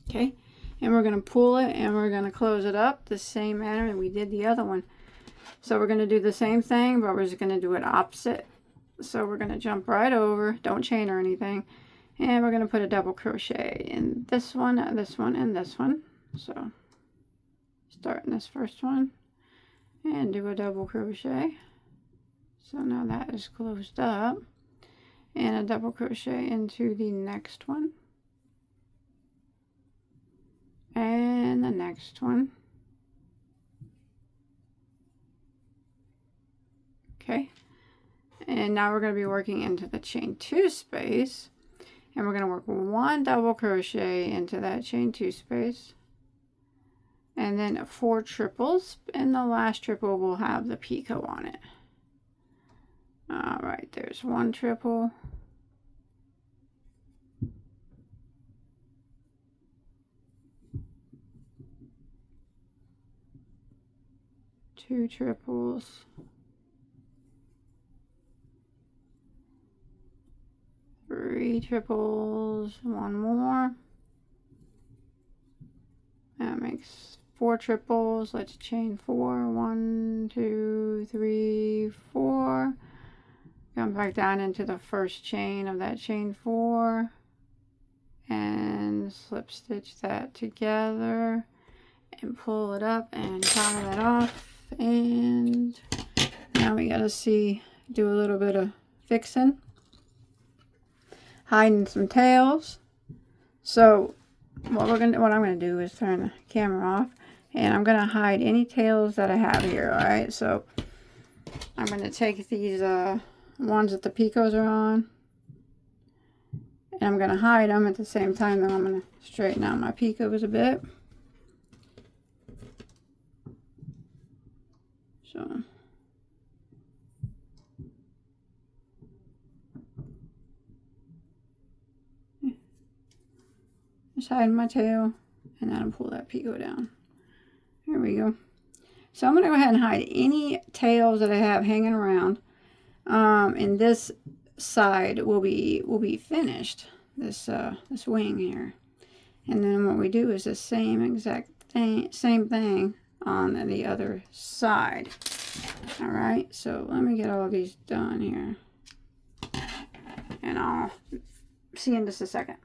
Okay, and we're going to pull it and we're going to close it up the same manner that we did the other one. So we're going to do the same thing, but we're just going to do it opposite. So we're going to jump right over, don't chain or anything, and we're going to put a double crochet in this one, and this one. So start in this first one and do a double crochet. So now that is closed up, and a double crochet into the next one. And the next one. Okay, and now we're going to be working into the chain 2 space, and we're going to work 1 double crochet into that chain 2 space, and then 4 triples, and the last triple will have the picot on it. All right, there's 1 triple. 2 triples, 3 triples, 1 more. That makes 4 triples. Let's chain 4. 1, 2, 3, 4. Come back down into the first chain of that chain 4 and slip stitch that together and pull it up and tie that off. And now we gotta do a little bit of fixing, hiding some tails. So what I'm gonna do is turn the camera off, and I'm gonna hide any tails that I have here. All right, so I'm gonna take these ones that the picots are on, and I'm gonna hide them at the same time that I'm gonna straighten out my picots a bit. So just hide my tail, and then I'll pull that picot down. There we go. So I'm going to go ahead and hide any tails that I have hanging around. And this side will be finished. This wing here. And then what we do is the same exact thing, same thing on the other side. All right. So let me get all these done here, and I'll see you in just a second.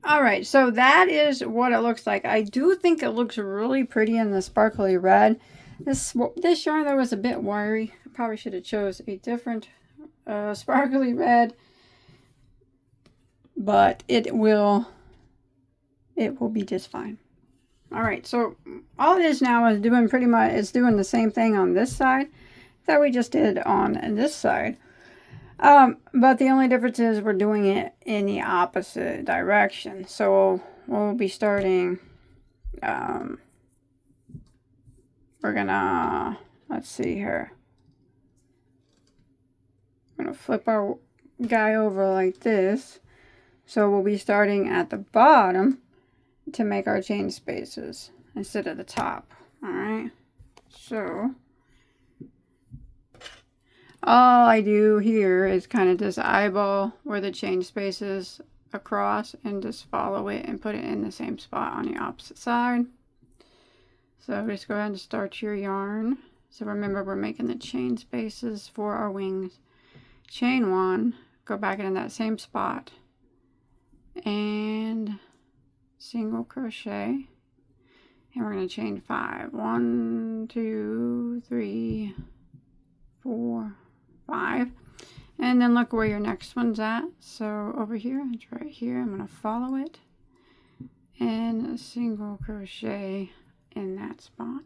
All right, so that is what it looks like. I do think it looks really pretty in the sparkly red. This yarn though was a bit wiry. I probably should have chose a different sparkly red, but it will it will be just fine. All right, so all it is now is doing pretty much doing the same thing on this side that we just did on this side. But the only difference is we're doing it in the opposite direction. So we'll be starting, we're gonna, let's see here. I'm gonna flip our guy over like this. So we'll be starting at the bottom to make our chain spaces instead of the top. All right, so all I do here is kind of just eyeball where the chain space is across and just follow it and put it in the same spot on the opposite side. So just go ahead and start your yarn. So remember, we're making the chain spaces for our wings. Chain 1, go back into that same spot and single crochet, and we're going to chain 5. 1, 2, 3, 4, 5, and then look where your next one's at. So over here, it's right here. I'm going to follow it and a single crochet in that spot.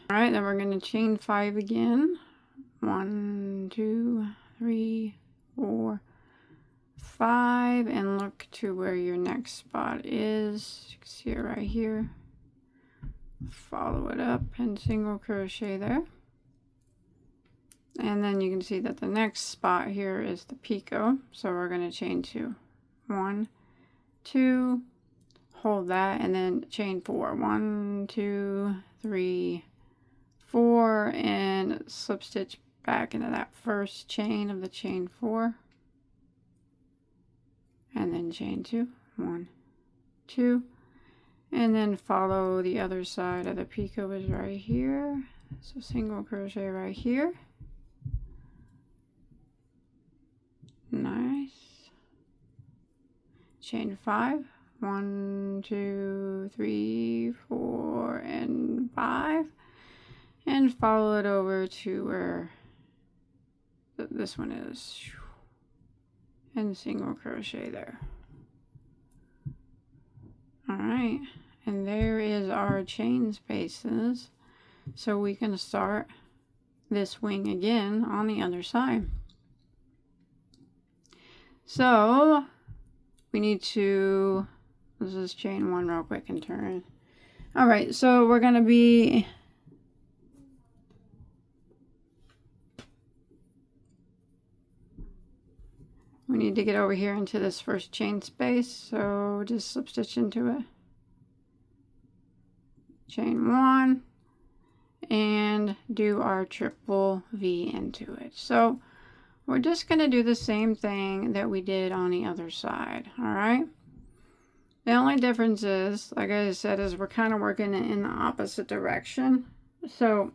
All right, then we're going to chain 5 again. 1, 2, 3, 4, 5, and look to where your next spot is. You can see it right here. Follow it up and single crochet there. And then you can see that the next spot here is the picot. So we're going to chain 2. 1, 2, hold that, and then chain 4. 1, 2, 3, 4, and slip stitch back into that first chain of the chain 4, and then chain 2. 1, 2, and then follow the other side of the picot is right here. So single crochet right here. Nice. Chain 5. 1, 2, 3, 4, and 5, and follow it over to where this one is, and single crochet there. All right, and there is our chain spaces. So we can start this wing again on the other side. So we need to, let's just chain 1 real quick and turn. All right, so we're going to be, we need to get over here into this first chain space, so just slip stitch into it. Chain 1 and do our triple V into it. So we're just going to do the same thing that we did on the other side. All right. The only difference is, like I said, is we're kind of working in the opposite direction. So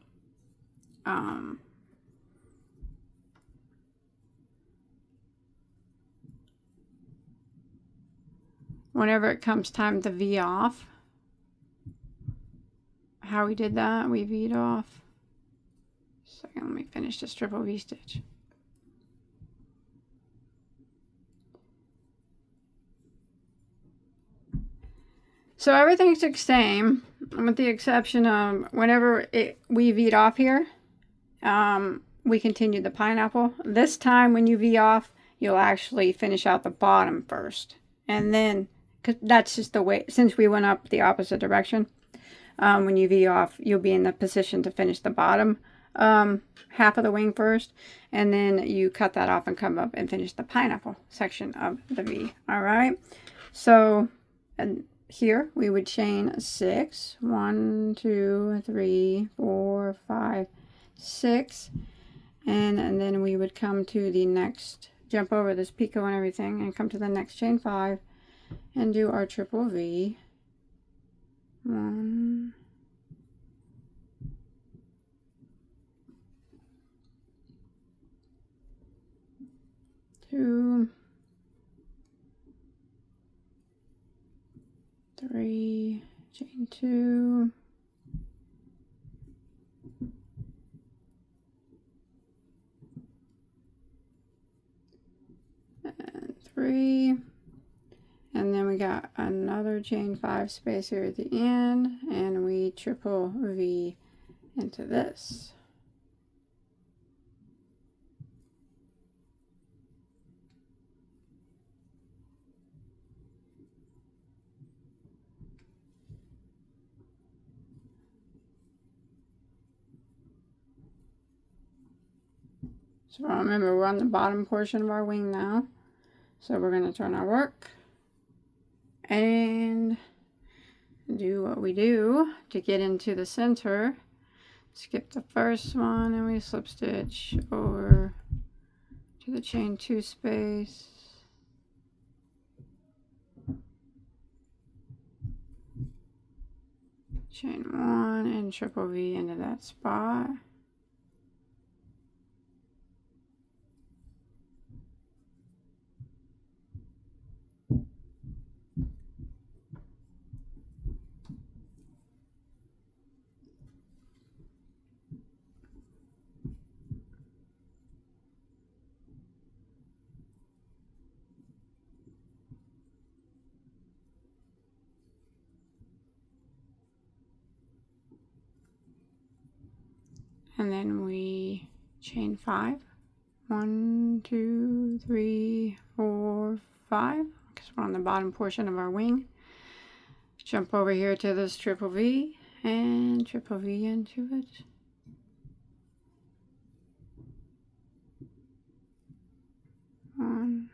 whenever it comes time to V off, how we did that, we V'd off. Second, let me finish this triple V stitch. So everything's the same, with the exception of whenever we V'd off here, we continued the pineapple. This time when you V off, you'll actually finish out the bottom first. And then, because that's just the way, since we went up the opposite direction, when you V off, you'll be in the position to finish the bottom half of the wing first. And then you cut that off and come up and finish the pineapple section of the V. All right. So, and here we would chain 6. 1, 2, 3, 4, 5, 6. And then we would come to the next, jump over this picot and everything, and come to the next chain 5 and do our triple V. 1, 2, 3, chain 2, we got another chain 5 space here at the end, and we triple V into this. So remember, we're on the bottom portion of our wing now. So we're going to turn our work and do what we do to get into the center. Skip the first one and we slip stitch over to the chain 2 space. Chain 1 and triple V into that spot. And then we chain 5. 1, 2, 3, 4, 5. Because we're on the bottom portion of our wing. Jump over here to this triple V and triple V into it. One,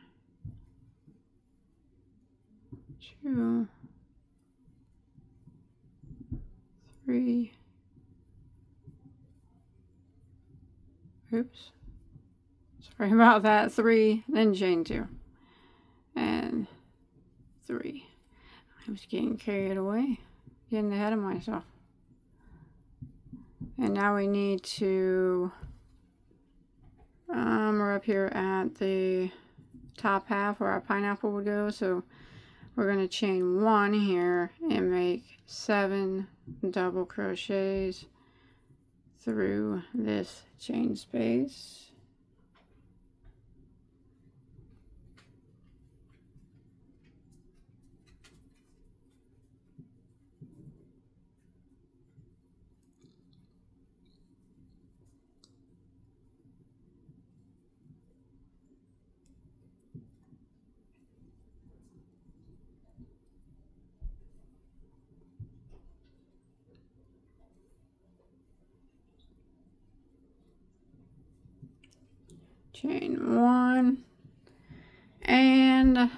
2, 3. Oops. Sorry about that. 3, then chain 2. And 3. I was getting carried away. Getting ahead of myself. And now we need to, we're up here at the top half where our pineapple would go. So we're going to chain 1 here and make 7 double crochets through this chain space. Chain 1 and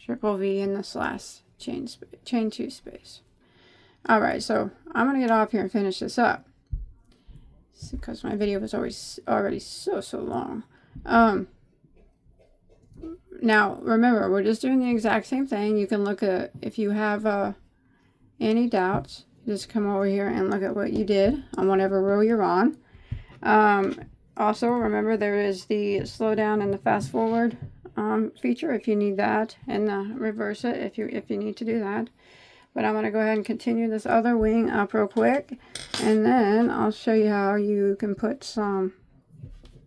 triple V in this last chain 2 space. Alright, so I'm going to get off here and finish this up because my video was already so long. Now remember, we're just doing the exact same thing. You can look at, if you have any doubts, just come over here and look at what you did on whatever row you're on. Also, remember there is the slow down and the fast forward feature if you need that, and the reverse it if you need to do that. But I'm going to go ahead and continue this other wing up real quick, and then I'll show you how you can put some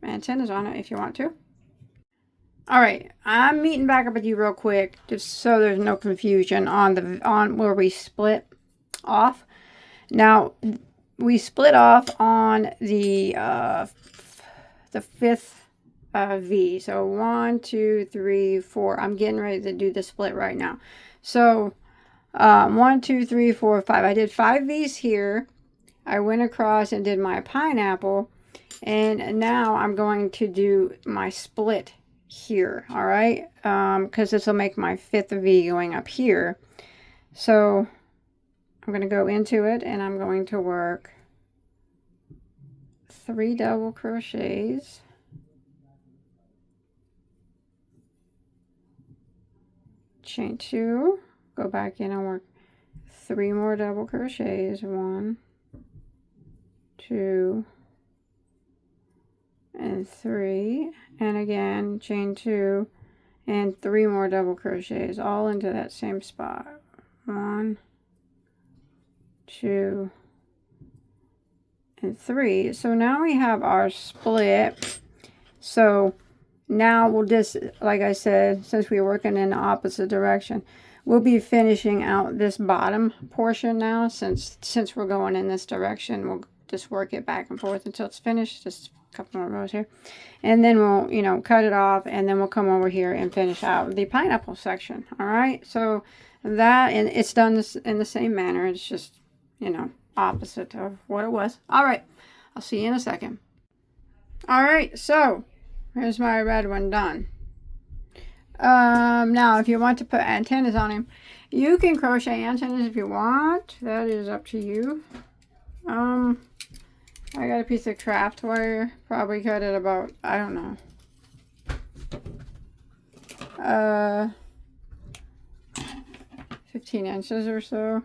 antennas on it if you want to. Alright, I'm meeting back up with you real quick just so there's no confusion on where we split off. Now, we split off on the 5th V. So 1, 2, 3, 4. I'm getting ready to do the split right now. So 1, 2, 3, 4, 5. I did 5 V's here. I went across and did my pineapple, and now I'm going to do my split here. All right, because this will make my 5th V going up here. So I'm going to go into it and I'm going to work 3 double crochets, chain 2, go back in and work 3 more double crochets, 1, 2, and 3, and again chain 2 and 3 more double crochets, all into that same spot. 1, 2, and 3. So now we have our split. So now we'll just, like I said, since we're working in the opposite direction, we'll be finishing out this bottom portion now. Since we're going in this direction, we'll just work it back and forth until it's finished. Just a couple more rows here. And then we'll, you know, cut it off, and then we'll come over here and finish out the pineapple section. All right, so that, and it's done this in the same manner. It's just, you know, opposite of what it was. All right, I'll see you in a second. All right, so here's my red one done. Now if you want to put antennas on him, you can crochet antennas if you want. That is up to you. I got a piece of craft wire, probably cut it about, I don't know, 15 inches or so.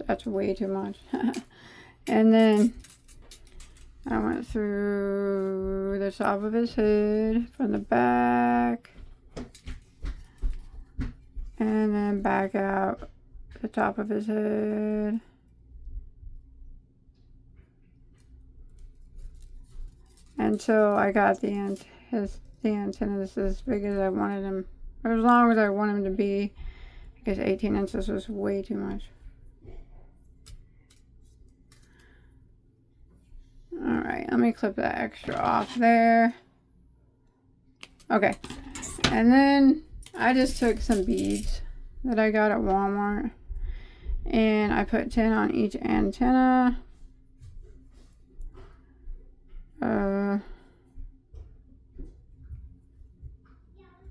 That's way too much. And then I went through the top of his head from the back, and then back out the top of his head. Until I got the antennas as big as I wanted them, or as long as I want them to be, because 18 inches was way too much. Alright, let me clip that extra off there. Okay, and then I just took some beads that I got at Walmart, and I put 10 on each antenna.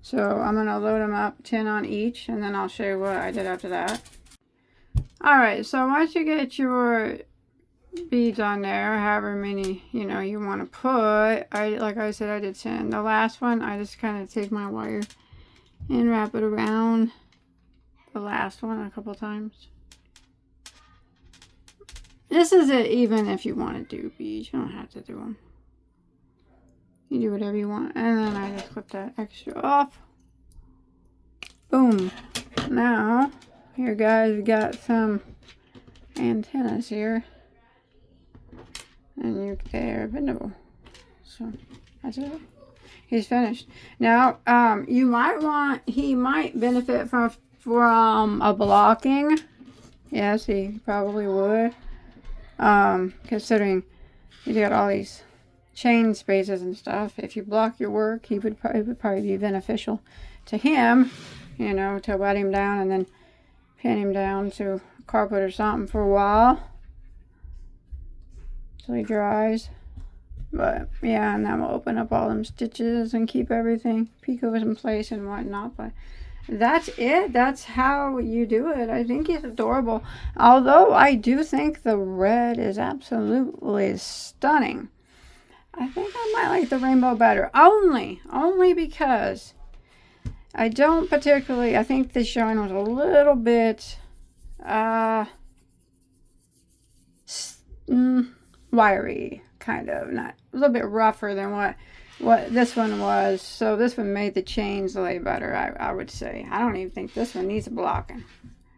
So I'm going to load them up, 10 on each, and then I'll show you what I did after that. Alright, so once you get your beads on there, however many, you know, you want to put, like I said, I did 10. The last one, I just kind of take my wire and wrap it around the last one a couple times. This is it, even if you want to do beads, you don't have to do them. You do whatever you want. And then I just clip that extra off. Boom. Now, here guys, got some antennas here. And they're bendable. So, that's it. He's finished. Now, you might want, he might benefit from a blocking. Yes, he probably would. Considering he's got all these chain spaces and stuff. If you block your work, it would probably be beneficial to him, you know, to let him down and then pin him down to a carpet or something for a while till he dries. But yeah, and that will open up all them stitches and keep everything picos in place and whatnot. But that's it. That's how you do it. I think he's adorable. Although I do think the red is absolutely stunning. I think I might like the rainbow better. Only because I don't particularly, I think the shine was a little bit wiry, kind of. Not a little bit rougher than what this one was. So this one made the chains lay better, I would say. I don't even think this one needs blocking.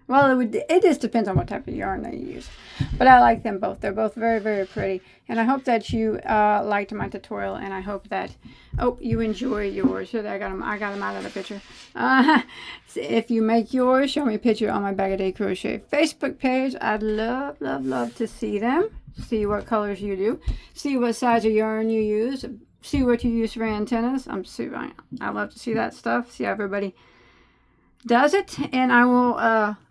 Well, it just depends on what type of yarn that you use. But I like them both. They're both very, very pretty. And I hope that you liked my tutorial. And I hope that, you enjoy yours. So I got them out of the picture. If you make yours, show me a picture on my Bagoday Crochet Facebook page. I'd love, love, love to see them. See what colors you do. See what size of yarn you use. See what you use for antennas. I love to see that stuff. See how everybody does it. And I will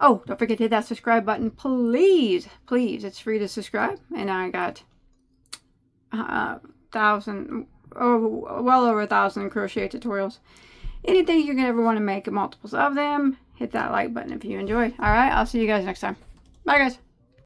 don't forget to hit that subscribe button, please. It's free to subscribe. And I got well over 1,000 crochet tutorials. Anything you can ever want to make, multiples of them, hit that like button if you enjoy. All right, I'll see you guys next time. Bye guys.